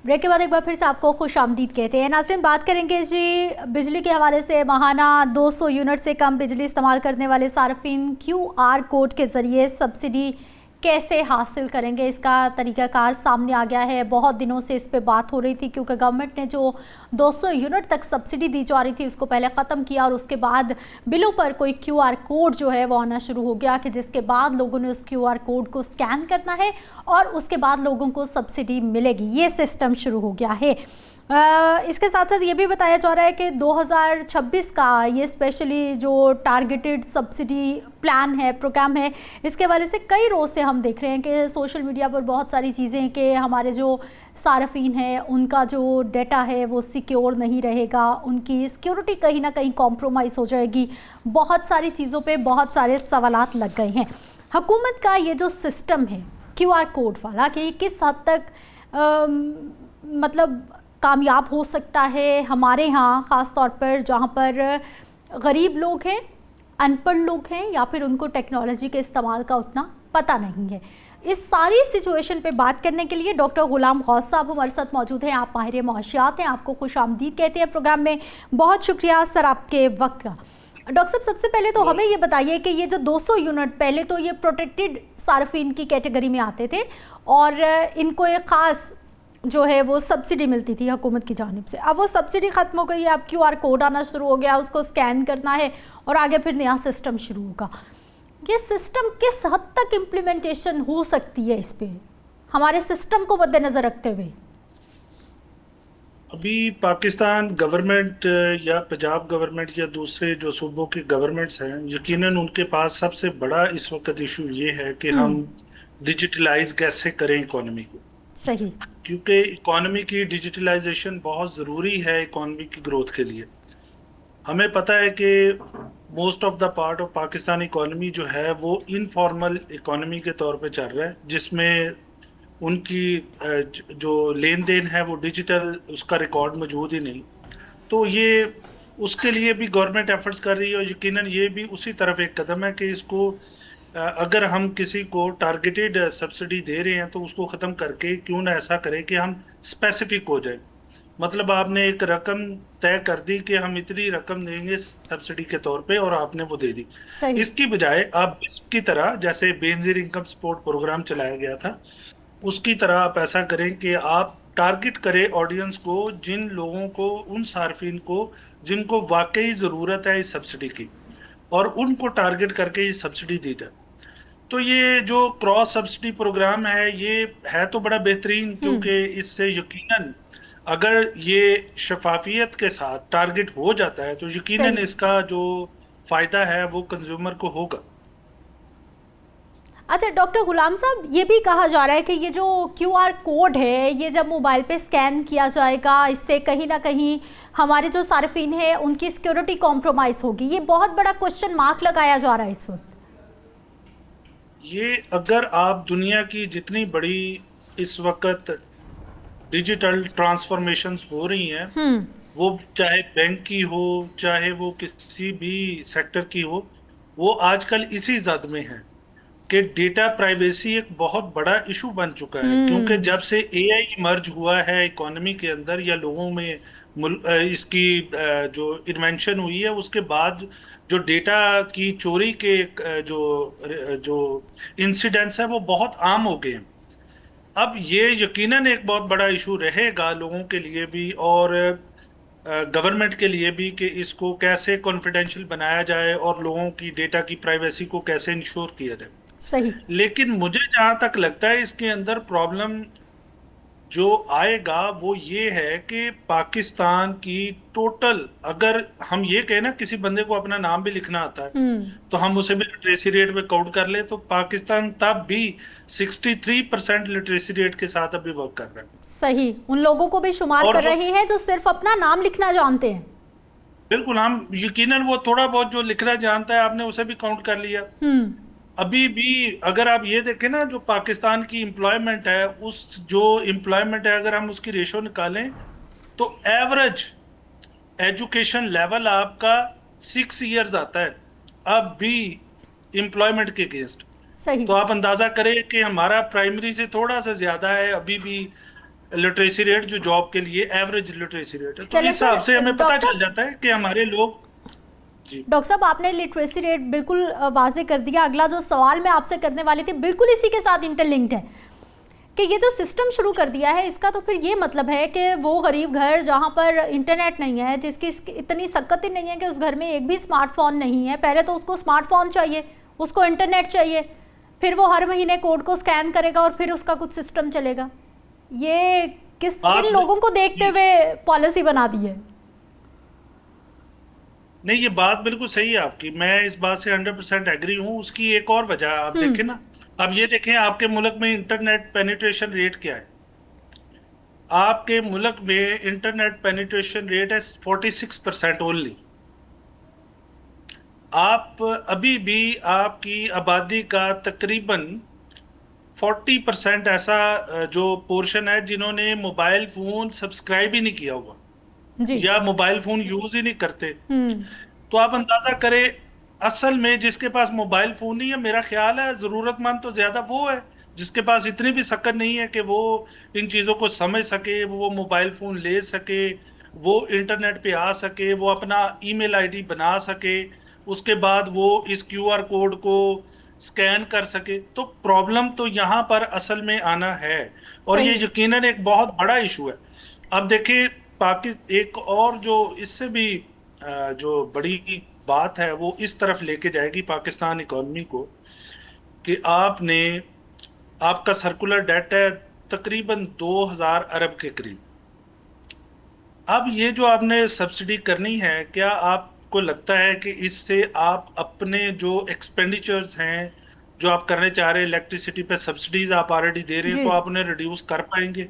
Break के बाद एक बार फिर से आपको खुश आमदीद कहते हैं। नाज़रीन, बात करेंगे जी बिजली के हवाले से। माहाना 200 यूनिट से कम बिजली इस्तेमाल करने वाले सार्फिन QR कोड के ज़रिए सब्सिडी कैसे हासिल करेंगे, इसका तरीक़ाकार सामने आ गया है। बहुत दिनों से इस पे बात हो रही थी क्योंकि गवर्नमेंट ने जो 200 यूनिट तक सब्सिडी दी जा रही थी उसको पहले ख़त्म किया और उसके बाद बिलों पर कोई QR कोड जो है वो आना शुरू हो गया कि जिसके बाद लोगों ने उस QR कोड को स्कैन करना है और उसके बाद लोगों को सब्सिडी मिलेगी। ये सिस्टम शुरू हो गया है। इसके साथ साथ ये भी बताया जा रहा है कि 2026 का ये स्पेशली जो टारगेटेड सब्सिडी प्लान है, प्रोग्राम है, इसके हवाले से कई रोज़ से हम देख रहे हैं कि सोशल मीडिया पर बहुत सारी चीज़ें हैं कि हमारे जो सार्फिन हैं उनका जो डेटा है वो सिक्योर नहीं रहेगा, उनकी सिक्योरिटी कहीं ना कहीं कॉम्प्रोमाइज़ हो जाएगी। बहुत सारी चीज़ों पे बहुत सारे सवालात लग गए हैं। हुकूमत का ये जो सिस्टम है QR कोड वाला कि किस हद तक मतलब कामयाब हो सकता है हमारे यहाँ, ख़ास तौर पर जहाँ पर गरीब लोग हैं, अनपढ़ लोग हैं या फिर उनको टेक्नोलॉजी के इस्तेमाल का उतना पता नहीं है। इस सारी सिचुएशन पे बात करने के लिए डॉक्टर गुलाम गौस साहब हमारे साथ मौजूद हैं। आप माहिर मुआशियात हैं, आपको खुश आमदीद कहते हैं प्रोग्राम में। बहुत शुक्रिया सर आपके वक्त का। डॉक्टर साहब, सबसे पहले तो हमें ये बताइए कि ये जो 200 यूनिट, पहले तो ये प्रोटेक्टेड सार्फिन की कैटेगरी में आते थे और इनको एक ख़ास जो है वो सब्सिडी मिलती थी हुकूमत की जानिब से। अब वो सब्सिडी ख़त्म हो गई है, अब QR कोड आना शुरू हो गया, उसको स्कैन करना है और आगे फिर नया सिस्टम शुरू होगा। ये सिस्टम किस हद तक इम्प्लीमेंटेशन हो सकती है इस पे, हमारे सिस्टम को मद्देनज़र रखते हुए? अभी पाकिस्तान गवर्नमेंट या पंजाब गवर्नमेंट या दूसरे जो सूबों की गवर्नमेंट्स हैं, यकीनन उनके पास सबसे बड़ा इस वक्त इशू ये है कि हम डिजिटलाइज कैसे करें इकोनॉमी को। सही। क्योंकि इकोनॉमी की डिजिटलाइजेशन बहुत ज़रूरी है इकोनॉमी की ग्रोथ के लिए। हमें पता है कि most of the part of Pakistan economy जो है वो इनफॉर्मल इकोनॉमी के तौर पे चल रहा है, जिसमें उनकी जो लेन देन है वो डिजिटल, उसका रिकॉर्ड मौजूद ही नहीं। तो ये उसके लिए भी गवर्नमेंट एफर्ट्स कर रही है और यकीनन ये भी उसी तरफ एक कदम है कि इसको अगर हम किसी को टारगेटेड सब्सिडी दे रहे हैं तो उसको ख़त्म करके क्यों ना ऐसा करें कि हम स्पेसिफिक हो जाए। मतलब आपने एक रकम तय कर दी कि हम इतनी रकम देंगे सब्सिडी के तौर पे और आपने वो दे दी। सही। इसकी बजाय आप इसकी तरह, जैसे बेनजीर इनकम सपोर्ट प्रोग्राम चलाया गया था, उसकी तरह आप ऐसा करें कि आप टारगेट करें ऑडियंस को, जिन लोगों को, उन सार्फिन को जिनको वाकई ज़रूरत है इस सब्सिडी की, और उनको टारगेट करके ये सब्सिडी दी जाए। तो ये जो क्रॉस सब्सिडी प्रोग्राम है ये है तो बड़ा बेहतरीन, क्योंकि इससे यकीनन अगर ये शफाफियत के साथ टारगेट हो जाता है तो यकीनन सही। इसका जो फायदा है वो कंज्यूमर को होगा। अच्छा डॉक्टर गुलाम साहब, ये भी कहा जा रहा है कि ये जो QR कोड है ये जब मोबाइल पे स्कैन किया जाएगा इससे कहीं ना कहीं हमारे जो सार्फिन है उनकी सिक्योरिटी कॉम्प्रोमाइज़ होगी। ये बहुत बड़ा क्वेश्चन मार्क लगाया जा रहा है इस वक्त। ये अगर आप दुनिया की जितनी बड़ी इस वक्त डिजिटल ट्रांसफॉर्मेशंस हो रही हैं, वो चाहे बैंक की हो चाहे वो किसी भी सेक्टर की हो, वो आजकल इसी जद में है कि डेटा प्राइवेसी एक बहुत बड़ा इशू बन चुका है। क्योंकि जब से AI मर्ज हुआ है इकोनॉमी के अंदर या लोगों में इसकी जो इन्वेंशन हुई है, उसके बाद जो डेटा की चोरी के जो जो इंसिडेंट्स है वो बहुत आम हो गए हैं। अब ये यकीनन एक बहुत बड़ा इशू रहेगा लोगों के लिए भी और गवर्नमेंट के लिए भी कि इसको कैसे कॉन्फिडेंशियल बनाया जाए और लोगों की डेटा की प्राइवेसी को कैसे इंश्योर किया जाए। सही। लेकिन मुझे जहां तक लगता है इसके अंदर प्रॉब्लम जो आएगा वो ये है कि पाकिस्तान की टोटल, अगर हम ये कहें ना किसी बंदे को अपना नाम भी लिखना आता है तो हम उसे भी लिटरेसी रेट में काउंट कर ले, तो पाकिस्तान तब भी 63% लिटरेसी रेट के साथ अभी वर्क कर रहा है। सही, उन लोगों को भी शुमार और कर रहे हैं जो सिर्फ अपना नाम लिखना जानते हैं। बिल्कुल, हम यकीनन वो थोड़ा बहुत जो लिखना जानता है आपने उसे भी काउंट कर लिया। अभी भी अगर आप ये देखें ना, जो पाकिस्तान की एम्प्लॉयमेंट है, उस जो एम्प्लॉयमेंट है अगर हम उसकी रेशो निकालें तो एवरेज एजुकेशन लेवल आपका 6 इयर्स आता है अब भी एम्प्लॉयमेंट के अगेंस्ट। सही। तो आप अंदाजा करें कि हमारा प्राइमरी से थोड़ा सा ज्यादा है अभी भी लिटरेसी रेट जो जॉब के लिए एवरेज लिटरेसी रेट है, तो चलिए इस हिसाब से सर, हमें पता डॉक्टर चल जाता है कि हमारे लोग। जी डॉक्टर साहब, आपने लिटरेसी रेट बिल्कुल वाजे कर दिया। अगला जो सवाल मैं आपसे करने वाली थी बिल्कुल इसी के साथ इंटरलिंक्ड है कि ये जो सिस्टम शुरू कर दिया है इसका तो फिर ये मतलब है कि वो गरीब घर जहाँ पर इंटरनेट नहीं है, जिसकी इतनी सक्कत ही नहीं है कि उस घर में एक भी स्मार्टफोन नहीं है, पहले तो उसको स्मार्टफोन चाहिए, उसको इंटरनेट चाहिए, फिर वो हर महीने कोड को स्कैन करेगा और फिर उसका कुछ सिस्टम चलेगा। ये किन लोगों को देखते हुए पॉलिसी बना दी है? नहीं, ये बात बिल्कुल सही है आपकी, मैं इस बात से 100% एग्री हूँ। उसकी एक और वजह आप देखें ना, अब ये देखें आपके मुल्क में इंटरनेट पेनिट्रेशन रेट क्या है। आपके मुल्क में इंटरनेट पेनिट्रेशन रेट है 46% ओनली। आप अभी भी आपकी आबादी का तकरीबन 40% ऐसा जो पोर्शन है जिन्होंने मोबाइल फोन सब्सक्राइब ही नहीं किया हुआ जी। या मोबाइल फोन यूज ही नहीं करते। हम्म। तो आप अंदाजा करें, असल में जिसके पास मोबाइल फोन नहीं है, मेरा ख्याल है जरूरतमंद तो ज्यादा वो है जिसके पास इतनी भी सकत नहीं है कि वो इन चीजों को समझ सके, वो मोबाइल फोन ले सके, वो इंटरनेट पे आ सके, वो अपना ईमेल आईडी बना सके, उसके बाद वो इस क्यूआर कोड को स्कैन कर सके। तो प्रॉब्लम तो यहाँ पर असल में आना है, और ये सही। यकीनन एक बहुत बड़ा इशू है। अब देखिए, पाकिस्तान एक और जो इससे भी जो बड़ी बात है वो इस तरफ लेके जाएगी पाकिस्तान इकोनॉमी को, कि आपका सर्कुलर डेट है तकरीबन 2000 अरब के करीब। अब ये जो आपने सब्सिडी करनी है, क्या आपको लगता है कि इससे आप अपने जो एक्सपेंडिचर्स हैं जो आप करने चाह रहे हैं, इलेक्ट्रिसिटी पे सब्सिडीज आप ऑलरेडी दे रहे हैं, जी। तो आप उन्हें रिड्यूस कर पाएंगे?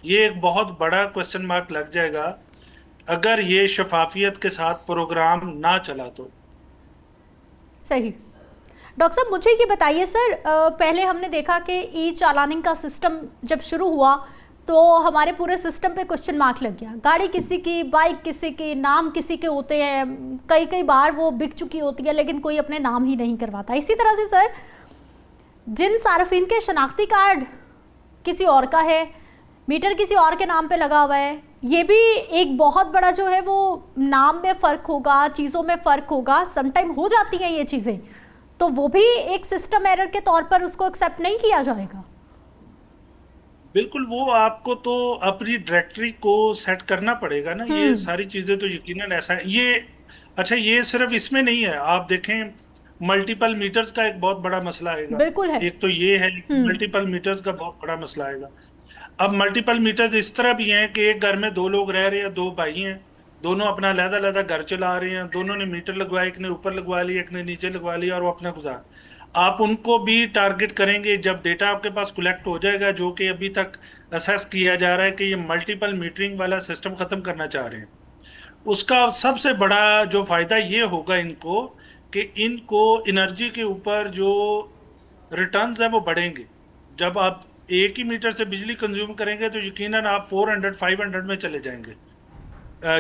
ये एक बहुत बड़ा क्वेश्चन मार्क लग जाएगा अगर ये शफाफियत के साथ प्रोग्राम ना चला तो। सही। डॉक्टर साहब, मुझे ये बताइए सर, पहले हमने देखा कि ई चालानिंग का सिस्टम जब शुरू हुआ तो हमारे पूरे सिस्टम पे क्वेश्चन मार्क लग गया। गाड़ी किसी की, बाइक किसी की, नाम किसी के होते हैं, कई कई बार वो बिक चुकी होती है लेकिन कोई अपने नाम ही नहीं करवाता। इसी तरह से सर, जिन सार्फिन के शनाख्ती कार्ड किसी और का है, मीटर किसी और के नाम पे लगा हुआ है, ये भी एक बहुत बड़ा जो है वो नाम में फ़र्क होगा, चीज़ों में फ़र्क होगा, समटाइम हो जाती हैं ये चीज़ें, तो वो भी एक सिस्टम एरर के तौर पर उसको एक्सेप्ट नहीं किया जाएगा। बिल्कुल, वो आपको तो अपनी डायरेक्टरी को सेट करना पड़ेगा ना, ये सारी चीजें तो यकीनन ऐसा है। ये अच्छा, ये सिर्फ इसमें नहीं है, आप देखें मल्टीपल मीटर्स का एक बहुत बड़ा मसला आएगा। बिल्कुल है। एक तो ये है, मल्टीपल मीटर्स का बहुत बड़ा मसला आएगा। अब मल्टीपल मीटर्स इस तरह भी हैं कि एक घर में दो लोग रह रहे हैं, दो भाई हैं, दोनों अपना अलग-अलग घर चला रहे हैं, दोनों ने मीटर लगवाया, एक ने ऊपर लगवा लिया, एक ने नीचे लगवा लिया, और वो अपना गुजार। आप उनको भी टारगेट करेंगे जब डेटा आपके पास कलेक्ट हो जाएगा, जो कि अभी तक असेस किया जा रहा है कि ये मल्टीपल मीटरिंग वाला सिस्टम खत्म करना चाह रहे हैं। उसका सबसे बड़ा जो फायदा ये होगा इनको, कि इनको एनर्जी के ऊपर जो रिटर्न्स है वो बढ़ेंगे। जब आप एक ही मीटर से बिजली कंज्यूम करेंगे तो यकीनन आप 400-500 में चले जाएंगे,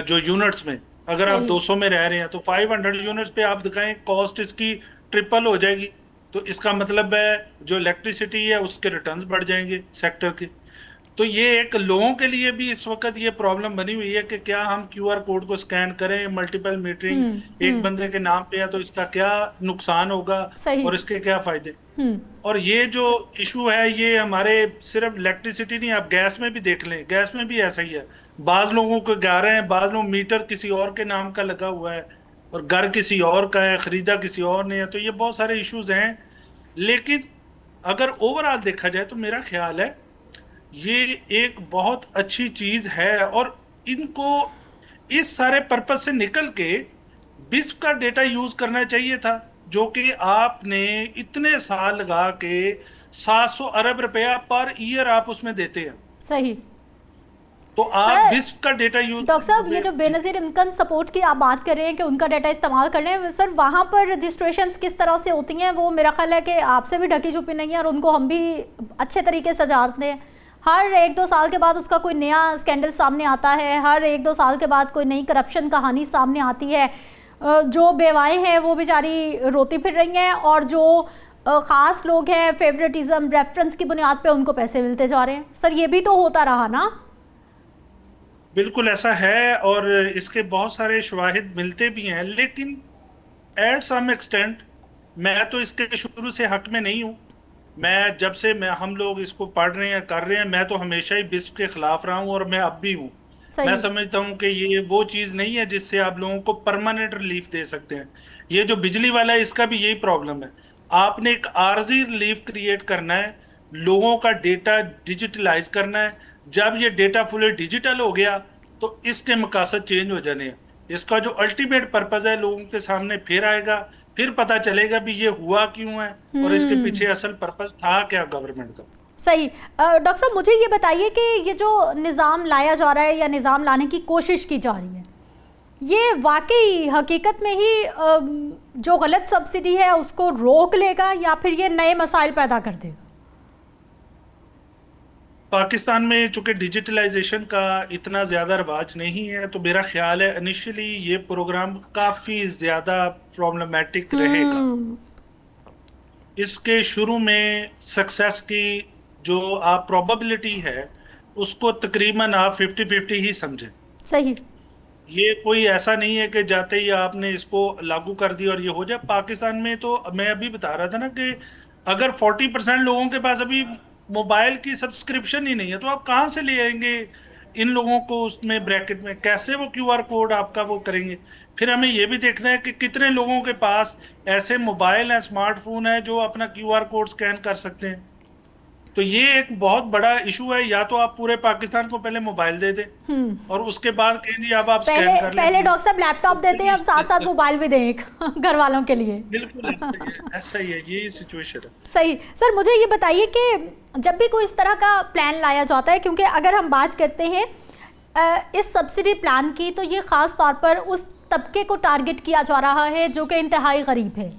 जो यूनिट्स में। अगर आप सही। 200 में रह रहे हैं तो 500 यूनिट्स पे आप दिखाएं, कॉस्ट इसकी ट्रिपल हो जाएगी। तो इसका मतलब है जो इलेक्ट्रिसिटी है उसके रिटर्न्स बढ़ जाएंगे सेक्टर के। तो ये एक लोगों के लिए भी इस वक्त ये प्रॉब्लम बनी हुई है कि क्या हम क्यूआर कोड को स्कैन करें, मल्टीपल मीटरिंग एक बंदे के नाम पे है तो इसका क्या नुकसान होगा सही। और इसके क्या फायदे। और ये जो इशू है ये हमारे सिर्फ इलेक्ट्रिसिटी नहीं, आप गैस में भी देख लें, गैस में भी ऐसा ही है। बाज लोगों को गा रहे हैं, बाज लोग मीटर किसी और के नाम का लगा हुआ है और घर किसी और का है, खरीदा किसी और ने है। तो ये बहुत सारे इश्यूज हैं, लेकिन अगर ओवरऑल देखा जाए तो मेरा ख्याल है ये एक बहुत अच्छी चीज है। और इनको इस सारे पर्पज से निकल के बिस्प का डेटा यूज करना चाहिए था, जो कि आपने इतने साल लगा के 700 अरब रुपया पर ईयर आप उसमें देते हैं। सही। तो आप बिस्प का डेटा यूज। डॉक्टर साहब, ये जो बेनजीर इनकम सपोर्ट की आप बात कर रहे हैं कि उनका डाटा इस्तेमाल कर रहे हैं, सर वहाँ पर रजिस्ट्रेशंस किस तरह से होती हैं? वो मेरा ख्याल है कि आपसे भी ढकी छुपी नहीं है और उनको हम भी अच्छे तरीके से जानते हैं। हर 1-2 साल के बाद उसका कोई नया स्कैंडल सामने आता है, हर 1-2 साल के बाद कोई नई करप्शन कहानी सामने आती है। जो बेवाएँ हैं वो बेचारी रोती फिर रही हैं, और जो खास लोग हैं, फेवरेटिज्म, रेफरेंस की बुनियाद पे उनको पैसे मिलते जा रहे हैं। सर ये भी तो होता रहा ना? बिल्कुल ऐसा है, और इसके बहुत सारे शवाहिद मिलते भी हैं, लेकिन एट सम एक्सटेंट मैं तो इसके शुरू से हक में नहीं हूँ। मैं जब से हम लोग इसको पढ़ रहे हैं, कर रहे हैं, मैं तो हमेशा ही बिस्प के खिलाफ रहा हूँ, और मैं अब भी हूँ। मैं सही। समझता हूँ कि ये वो चीज़ नहीं है जिससे आप लोगों को परमानेंट रिलीफ दे सकते हैं। ये जो बिजली वाला है, इसका भी यही प्रॉब्लम है। आपने एक आर्जी रिलीफ क्रिएट करना है, लोगों का डेटा डिजिटलाइज करना है। जब ये डेटा फुली डिजिटल हो गया तो इसके मकासद चेंज हो जाने हैं। इसका जो अल्टीमेट पर्पज है लोगों के सामने फिर आएगा, फिर पता चलेगा भी ये हुआ क्यों है, और इसके पीछे असल पर्पज था क्या गवर्नमेंट का। सही। डॉक्टर साहब मुझे ये बताइए कि ये जो निज़ाम लाया जा रहा है या निज़ाम लाने की कोशिश की जा रही है, ये वाकई हकीकत में ही जो गलत सब्सिडी है उसको रोक लेगा या फिर ये नए मसाइल पैदा कर देगा? पाकिस्तान में चूंकि डिजिटलाइजेशन का इतना ज्यादा रवाज नहीं है, तो मेरा ख्याल है इनिशियली ये प्रोग्राम काफी ज्यादा प्रॉब्लमेटिक रहेगा। इसके शुरू में सक्सेस की जो आप प्रोबेबिलिटी है, उसको तकरीबन आप 50-50 ही समझें। सही। ये कोई ऐसा नहीं है कि जाते ही आपने इसको लागू कर दिया और ये हो जाए। पाकिस्तान में तो मैं अभी बता रहा था ना कि अगर 40% लोगों के पास अभी मोबाइल की सब्सक्रिप्शन ही नहीं है, तो आप कहाँ से ले आएंगे इन लोगों को उसमें ब्रैकेट में? कैसे वो क्यूआर कोड आपका वो करेंगे? फिर हमें ये भी देखना है कि कितने लोगों के पास ऐसे मोबाइल है, स्मार्टफोन है, जो अपना क्यूआर कोड स्कैन कर सकते हैं। तो ये एक बहुत बड़ा इशू है। या तो आप पूरे पाकिस्तान को पहले मोबाइल दे दें और उसके बाद कहें जी अब आप स्कैन कर लें। पहले डॉक्टर साहब लैपटॉप देते हैं, अब साथ साथ मोबाइल भी दें एक घर वालों के लिए। बिल्कुल ऐसा ही है, यही सिचुएशन है। सही। सर मुझे ये बताइए कि जब भी कोई इस तरह का प्लान लाया जाता है, क्योंकि अगर हम बात करते हैं इस सब्सिडी प्लान की, तो ये ख़ास तौर पर उस तबके को टारगेट किया जा रहा है जो कि इंतहाई गरीब है,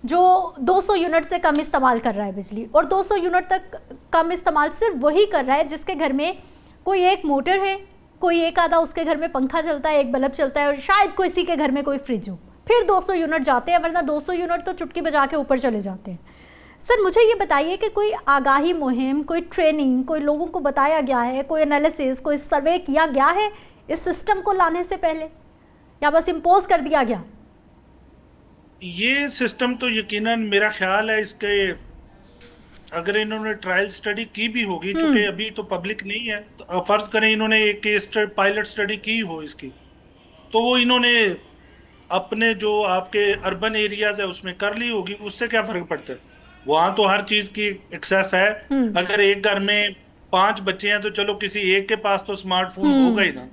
जो 200 यूनिट से कम इस्तेमाल कर रहा है बिजली, और 200 यूनिट तक कम इस्तेमाल सिर्फ वही कर रहा है जिसके घर में कोई एक मोटर है, कोई एक आधा उसके घर में पंखा चलता है, एक बल्ब चलता है, और शायद किसी के घर में कोई फ्रिज हो। फिर 200 यूनिट जाते हैं, वरना 200 यूनिट तो चुटकी बजा के ऊपर चले जाते हैं। सर मुझे ये बताइए कि कोई आगाही मुहिम, कोई ट्रेनिंग, कोई लोगों को बताया गया है, कोई एनालिसिस, कोई सर्वे किया गया है इस सिस्टम को लाने से पहले, या बस इम्पोज कर दिया गया? ये सिस्टम तो यकीनन मेरा ख्याल है इसके अगर इन्होंने ट्रायल स्टडी की भी होगी, चूंकि अभी तो पब्लिक नहीं है, तो फर्ज करें इन्होंने एक केस पायलट स्टडी की हो इसकी, तो वो इन्होंने अपने जो आपके अर्बन एरियाज है उसमें कर ली होगी। उससे क्या फर्क पड़ता है? वहां तो हर चीज की एक्सेस है। अगर एक घर में 5 बच्चे हैं तो चलो किसी एक के पास तो स्मार्टफोन होगा ही ना,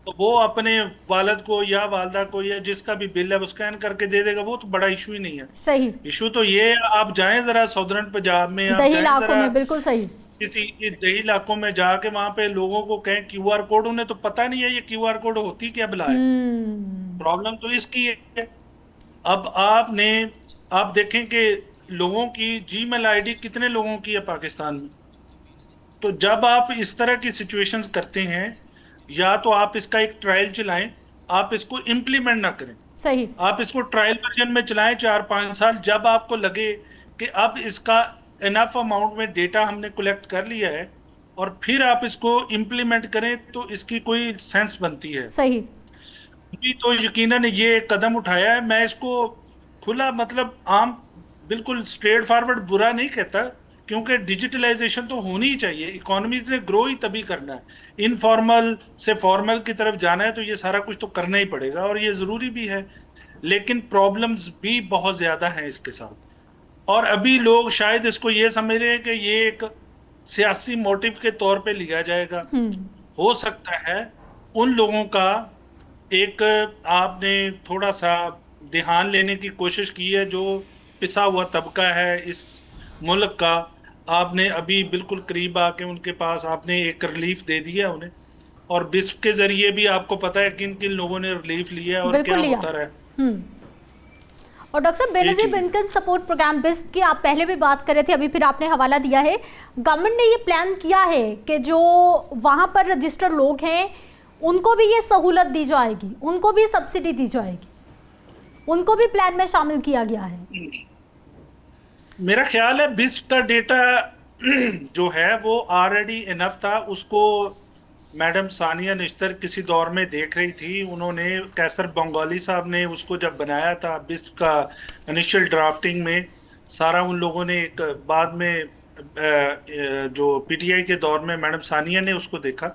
तो वो अपने वालिद को या वालदा को या जिसका भी बिल है वो स्कैन करके दे देगा। वो तो बड़ा इशू ही नहीं है। सही। इशू तो ये है, आप जाएं जरा साउदर्न पंजाब में, आप दही इलाकों में, बिल्कुल सही, किसी दही इलाकों में जाके वहां पे लोगों को कहें क्यूआर कोड, उन्हें तो पता नहीं है ये क्यूआर कोड होती क्या भला है। प्रॉब्लम तो इसकी है। अब आप देखें कि लोगों की जीमेल आईडी कितने लोगों की है पाकिस्तान में। तो जब आप इस तरह की सिचुएशंस करते हैं, या तो आप इसका एक ट्रायल चलाएं, आप इसको इम्प्लीमेंट ना करें। सही। आप इसको ट्रायल वर्जन में चलाएं 4-5 साल, जब आपको लगे कि अब इसका इनफ अमाउंट में डेटा हमने कलेक्ट कर लिया है, और फिर आप इसको इम्प्लीमेंट करें, तो इसकी कोई सेंस बनती है। सही। अभी तो यकीनन ये एक कदम उठाया है। मैं इसको खुला मतलब आम बिल्कुल स्ट्रेट फॉरवर्ड बुरा नहीं कहता, क्योंकि डिजिटलाइजेशन तो होनी ही चाहिए। इकोनॉमीज ने ग्रो ही तभी करना है। इनफॉर्मल से फॉर्मल की तरफ जाना है तो ये सारा कुछ तो करना ही पड़ेगा, और ये ज़रूरी भी है। लेकिन प्रॉब्लम्स भी बहुत ज़्यादा हैं इसके साथ, और अभी लोग शायद इसको ये समझ रहे हैं कि ये एक सियासी मोटिव के तौर पे लिया जाएगा। हो सकता है उन लोगों का एक आपने थोड़ा सा ध्यान लेने की कोशिश की है, जो पिसा हुआ तबका है इस मुल्क का। आपने अभी बिल्कुल करीब आके उनके पास आपने एक रिलीफ दे दिया उन्हें, और बिस्प के जरिए भी आपको पता है किन किन लोगों ने रिलीफ लिया और क्या होता रहा है। और डॉक्टर साहब, बेनजीर इनकम सपोर्ट प्रोग्राम बिस्प की आप पहले भी बात कर रहे थे, अभी फिर आपने हवाला दिया है। गवर्नमेंट ने ये प्लान किया है कि जो वहाँ पर रजिस्टर्ड लोग हैं उनको भी ये सहूलत दी जाएगी, उनको भी सब्सिडी दी जाएगी, उनको भी प्लान में शामिल किया गया है। मेरा ख्याल है बिस्प का डेटा जो है वो ऑलरेडी इनफ था। उसको मैडम सानिया निश्तर किसी दौर में देख रही थी। उन्होंने कैसर बंगाली साहब ने उसको जब बनाया था बिस्प का इनिशियल ड्राफ्टिंग में, सारा उन लोगों ने एक बाद में जो पीटीआई के दौर में मैडम सानिया ने उसको देखा,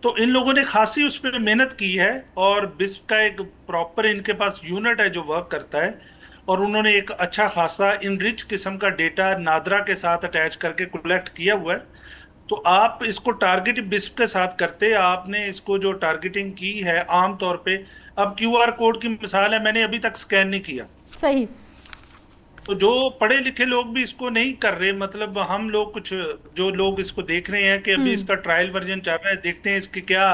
तो इन लोगों ने खासी उस पर मेहनत की है। और बिस्प का एक प्रॉपर इनके पास यूनिट है जो वर्क करता है, और उन्होंने एक अच्छा खासा इनरिच किस्म का डेटा नादरा के साथ अटैच करके कलेक्ट किया हुआ है। तो आप इसको टारगेट बिस्प के साथ करते, आपने इसको जो टारगेटिंग की है आमतौर पे, अब क्यूआर कोड की मिसाल है, मैंने अभी तक स्कैन नहीं किया, सही। तो जो पढ़े लिखे लोग भी इसको नहीं कर रहे, मतलब हम लोग कुछ जो लोग इसको देख रहे हैं कि अभी हम्म। इसका ट्रायल वर्जन चल रहा है, देखते हैं इसके क्या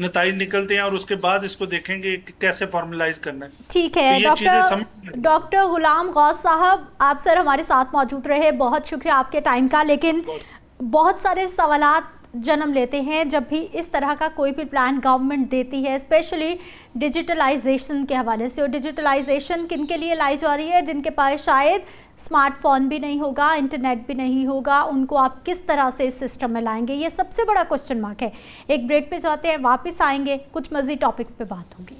नतीजे निकलते हैं और उसके बाद इसको देखेंगे कि कैसे फॉर्मलाइज करना है। ठीक तो है ये चीजें डॉक्टर समझ। डॉक्टर गुलाम गौस साहब, आप सर हमारे साथ मौजूद रहे, बहुत शुक्रिया आपके टाइम का। लेकिन बहुत सारे सवालात जन्म लेते हैं जब भी इस तरह का कोई भी प्लान गवर्नमेंट देती है, स्पेशली डिजिटलाइजेशन के हवाले से। और डिजिटलाइजेशन किन के लिए लाई जा रही है? जिनके पास शायद स्मार्टफोन भी नहीं होगा, इंटरनेट भी नहीं होगा, उनको आप किस तरह से इस सिस्टम में लाएंगे, ये सबसे बड़ा क्वेश्चन मार्क है। एक ब्रेक पे जाते हैं, वापस आएंगे, कुछ मज़ीद टॉपिक्स पे बात होगी।